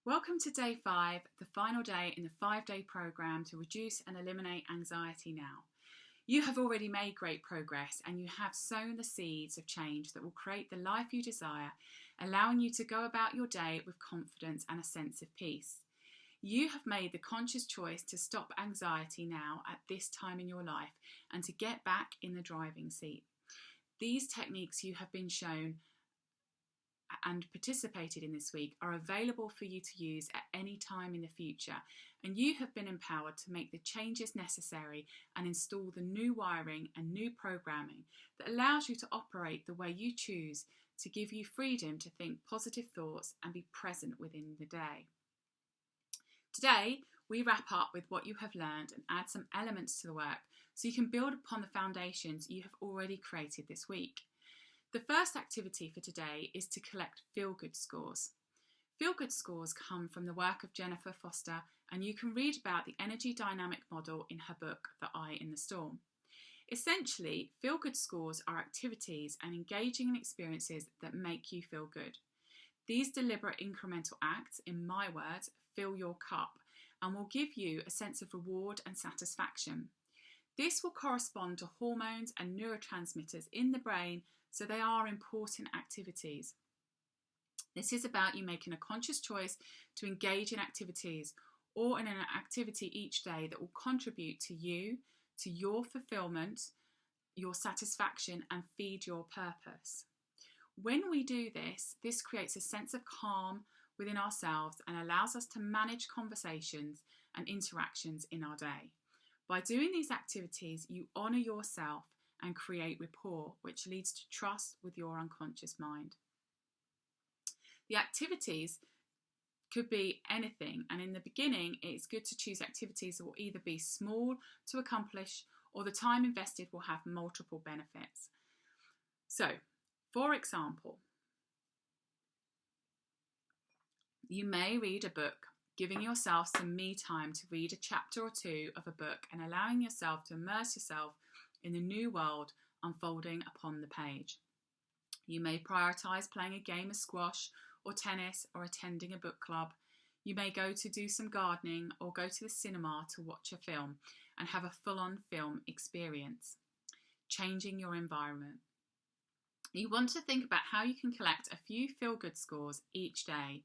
Welcome to day 5, the final day in the 5-day programme to reduce and eliminate anxiety now. You have already made great progress and you have sown the seeds of change that will create the life you desire, allowing you to go about your day with confidence and a sense of peace. You have made the conscious choice to stop anxiety now at this time in your life and to get back in the driving seat. These techniques you have been shown and participated in this week are available for you to use at any time in the future, and you have been empowered to make the changes necessary and install the new wiring and new programming that allows you to operate the way you choose, to give you freedom to think positive thoughts and be present within the day. Today we wrap up with what you have learned and add some elements to the work so you can build upon the foundations you have already created this week. The first activity for today is to collect feel-good scores. Feel-good scores come from the work of Jennifer Foster, and you can read about the energy dynamic model in her book, The Eye in the Storm. Essentially, feel-good scores are activities and engaging in experiences that make you feel good. These deliberate incremental acts, in my words, fill your cup and will give you a sense of reward and satisfaction. This will correspond to hormones and neurotransmitters in the brain, so they are important activities. This is about you making a conscious choice to engage in activities or in an activity each day that will contribute to you, to your fulfillment, your satisfaction, and feed your purpose. When we do this, this creates a sense of calm within ourselves and allows us to manage conversations and interactions in our day. By doing these activities, you honour yourself and create rapport, which leads to trust with your unconscious mind. The activities could be anything, and in the beginning it's good to choose activities that will either be small to accomplish or the time invested will have multiple benefits. So, for example, you may read a book, giving yourself some me time to read a chapter or two of a book and allowing yourself to immerse yourself in the new world unfolding upon the page. You may prioritise playing a game of squash or tennis or attending a book club. You may go to do some gardening or go to the cinema to watch a film and have a full-on film experience, changing your environment. You want to think about how you can collect a few feel-good scores each day.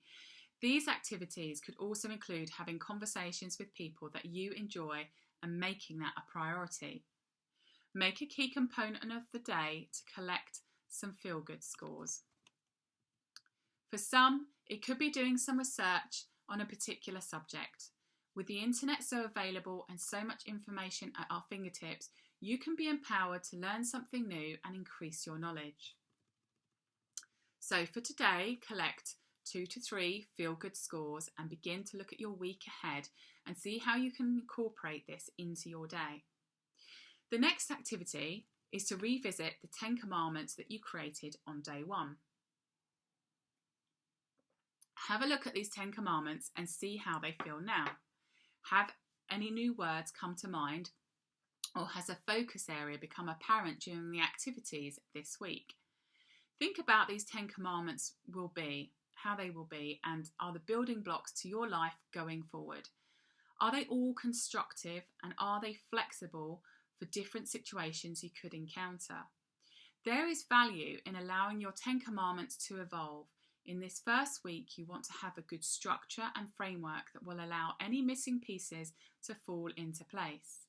These activities could also include having conversations with people that you enjoy and making that a priority. Make a key component of the day to collect some feel-good scores. For some, it could be doing some research on a particular subject. With the internet so available and so much information at our fingertips, you can be empowered to learn something new and increase your knowledge. So for today, collect 2 to 3 feel-good scores and begin to look at your week ahead and see how you can incorporate this into your day. The next activity is to revisit the 10 commandments that you created on day 1. Have a look at these 10 commandments and see how they feel now. Have any new words come to mind, or has a focus area become apparent during the activities this week? Think about these 10 commandments will be, how they will be, and are the building blocks to your life going forward. Are they all constructive and are they flexible for different situations you could encounter? There is value in allowing your 10 commandments to evolve. In this first week, you want to have a good structure and framework that will allow any missing pieces to fall into place.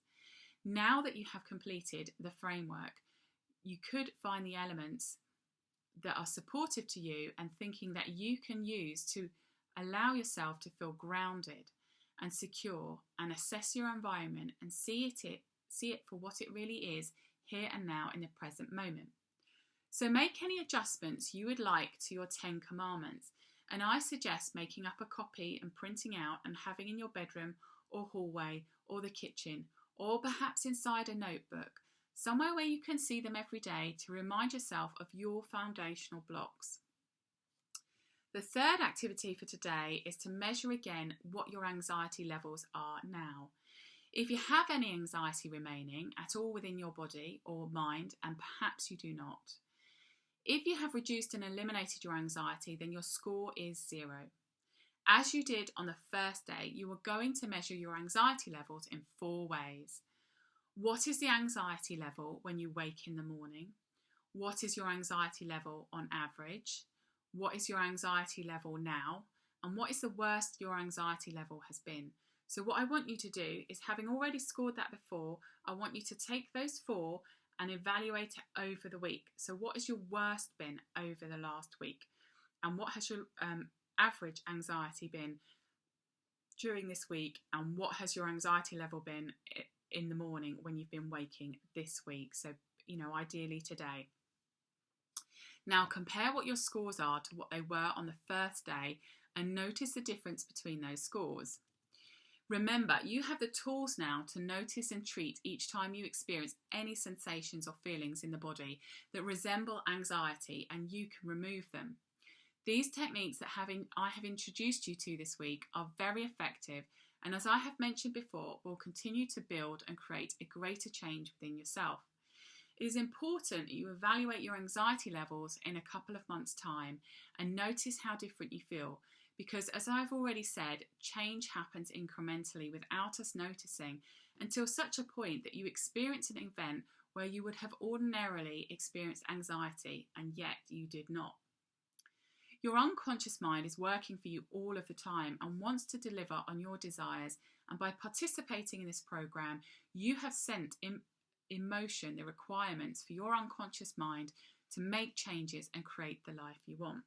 Now that you have completed the framework, you could find the elements that are supportive to you and thinking that you can use to allow yourself to feel grounded and secure and assess your environment and see it for what it really is here and now in the present moment. So make any adjustments you would like to your 10 commandments, and I suggest making up a copy and printing out and having in your bedroom or hallway or the kitchen or perhaps inside a notebook, somewhere where you can see them every day to remind yourself of your foundational blocks. The third activity for today is to measure again what your anxiety levels are now. If you have any anxiety remaining at all within your body or mind, and perhaps you do not, If you have reduced and eliminated your anxiety, then your score is 0. As you did on the first day, you are going to measure your anxiety levels in 4 ways. What is the anxiety level when you wake in the morning? What is your anxiety level on average? What is your anxiety level now? And what is the worst your anxiety level has been? So what I want you to do is, having already scored that before, I want you to take those 4 and evaluate it over the week. So what has your worst been over the last week? And what has your average anxiety been during this week? And what has your anxiety level been in the morning when you've been waking this week? So, ideally today. Now compare what your scores are to what they were on the first day and notice the difference between those scores. Remember, you have the tools now to notice and treat each time you experience any sensations or feelings in the body that resemble anxiety, and you can remove them. These techniques that I have introduced you to this week are very effective, and as I have mentioned before, will continue to build and create a greater change within yourself. It is important that you evaluate your anxiety levels in a couple of months' time and notice how different you feel, because as I've already said, change happens incrementally without us noticing until such a point that you experience an event where you would have ordinarily experienced anxiety and yet you did not. Your unconscious mind is working for you all of the time and wants to deliver on your desires, and by participating in this program, you have sent in motion the requirements for your unconscious mind to make changes and create the life you want.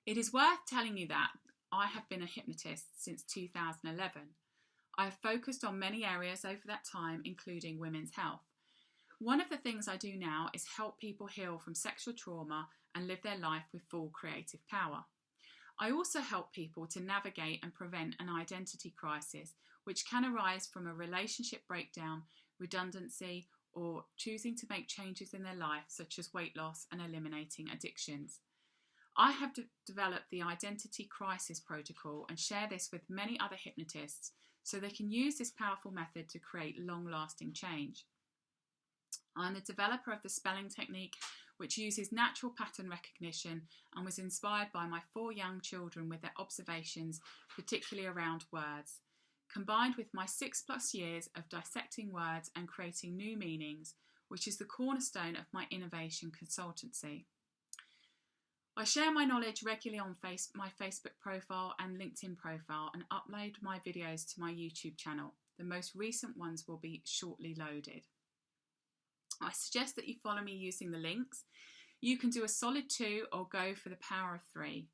It is worth telling you that I have been a hypnotist since 2011. I have focused on many areas over that time, including women's health. One of the things I do now is help people heal from sexual trauma and live their life with full creative power. I also help people to navigate and prevent an identity crisis, which can arise from a relationship breakdown, redundancy, or choosing to make changes in their life, such as weight loss and eliminating addictions. I have developed the Identity Crisis Protocol and share this with many other hypnotists so they can use this powerful method to create long-lasting change. I'm the developer of the spelling technique, which uses natural pattern recognition and was inspired by my 4 young children with their observations, particularly around words, combined with my 6+ years of dissecting words and creating new meanings, which is the cornerstone of my innovation consultancy. I share my knowledge regularly on my Facebook profile and LinkedIn profile and upload my videos to my YouTube channel. The most recent ones will be shortly loaded. I suggest that you follow me using the links. You can do a solid 2 or go for the power of 3.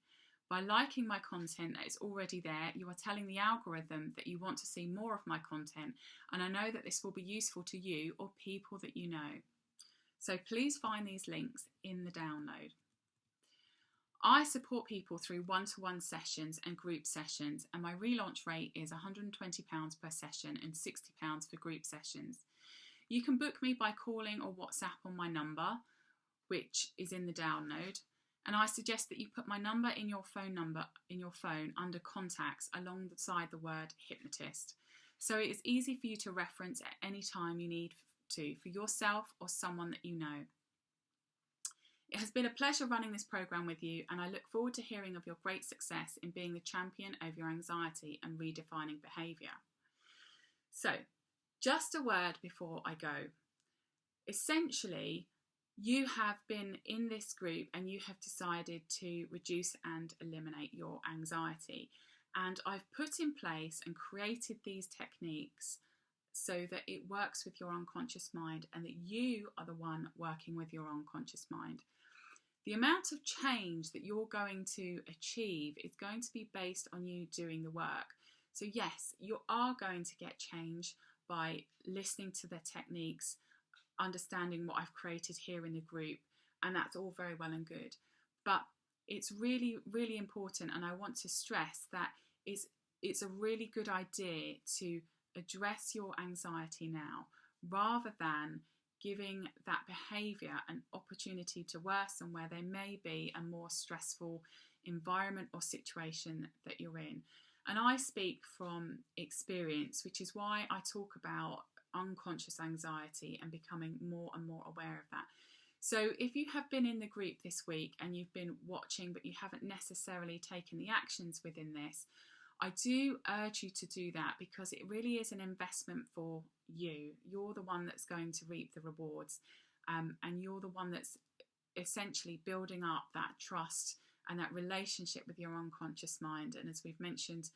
By liking my content that is already there, you are telling the algorithm that you want to see more of my content, and I know that this will be useful to you or people that you know. So please find these links in the download. I support people through one-to-one sessions and group sessions, and my relaunch rate is £120 per session and £60 for group sessions. You can book me by calling or WhatsApp on my number, which is in the download, and I suggest that you put my number in your phone under contacts alongside the word hypnotist, so it is easy for you to reference at any time you need to for yourself or someone that you know. It has been a pleasure running this program with you, and I look forward to hearing of your great success in being the champion over your anxiety and redefining behaviour. So, just a word before I go. Essentially, you have been in this group and you have decided to reduce and eliminate your anxiety. And I've put in place and created these techniques so that it works with your unconscious mind and that you are the one working with your unconscious mind. The amount of change that you're going to achieve is going to be based on you doing the work. So yes, you are going to get change by listening to the techniques, understanding what I've created here in the group, and that's all very well and good. But it's really, really important, and I want to stress that it's a really good idea to address your anxiety now, rather than giving that behaviour an opportunity to worsen where there may be a more stressful environment or situation that you're in. And I speak from experience, which is why I talk about unconscious anxiety and becoming more and more aware of that. So if you have been in the group this week and you've been watching but you haven't necessarily taken the actions within this, I do urge you to do that, because it really is an investment for you. You're the one that's going to reap the rewards, and you're the one that's essentially building up that trust and that relationship with your unconscious mind. And as we've mentioned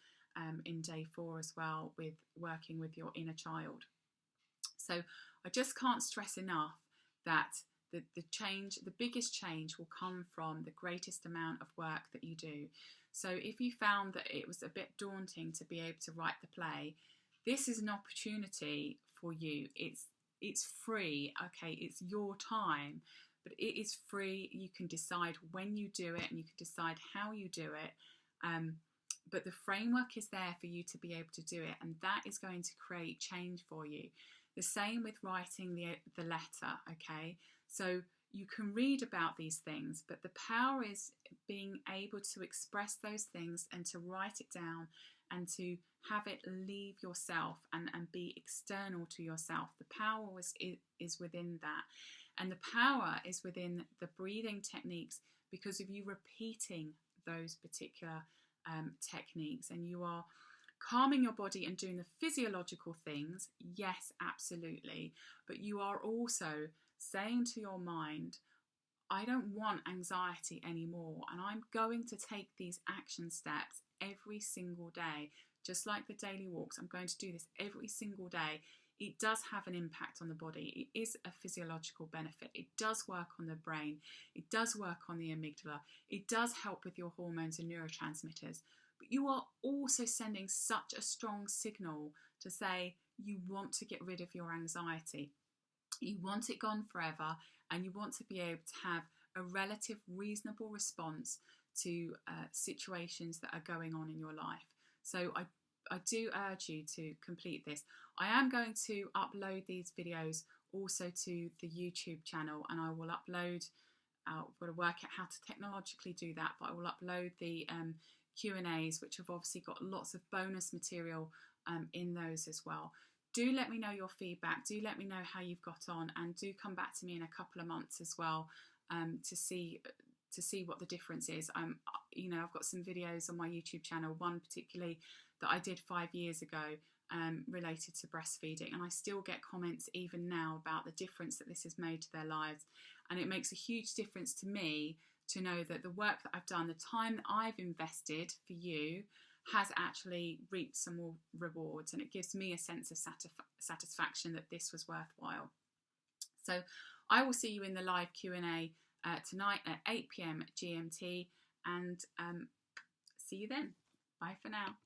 in day 4 as well, with working with your inner child. So I just can't stress enough that the biggest change will come from the greatest amount of work that you do. So if you found that it was a bit daunting to be able to write the play, this is an opportunity for you. It's free, okay, it's your time, but it is free. You can decide when you do it and you can decide how you do it. But the framework is there for you to be able to do it, and that is going to create change for you. The same with writing the letter, okay? So you can read about these things, but the power is being able to express those things and to write it down and to have it leave yourself and be external to yourself. The power is within that. And the power is within the breathing techniques, because of you repeating those particular techniques, and you are calming your body and doing the physiological things, yes, absolutely, but you are also saying to your mind, I don't want anxiety anymore, and I'm going to take these action steps every single day, just like the daily walks. I'm going to do this every single day. It does have an impact on the body. It is a physiological benefit. It does work on the brain. It does work on the amygdala. It does help with your hormones and neurotransmitters. But you are also sending such a strong signal to say you want to get rid of your anxiety. You want it gone forever, and you want to be able to have a relative reasonable response to situations that are going on in your life. So I do urge you to complete this. I am going to upload these videos also to the YouTube channel, and I will upload, I've got to work out how to technologically do that, but I will upload the Q&As, which have obviously got lots of bonus material in those as well. Do let me know your feedback. Do let me know how you've got on, and do come back to me in a couple of months as well to see what the difference is. I've got some videos on my YouTube channel, one particularly that I did 5 years ago related to breastfeeding, and I still get comments even now about the difference that this has made to their lives. And it makes a huge difference to me to know that the work that I've done, the time that I've invested for you, has actually reaped some more rewards, and it gives me a sense of satisfaction that this was worthwhile. So I will see you in the live Q&A tonight at 8 p.m. GMT, and see you then. Bye for now.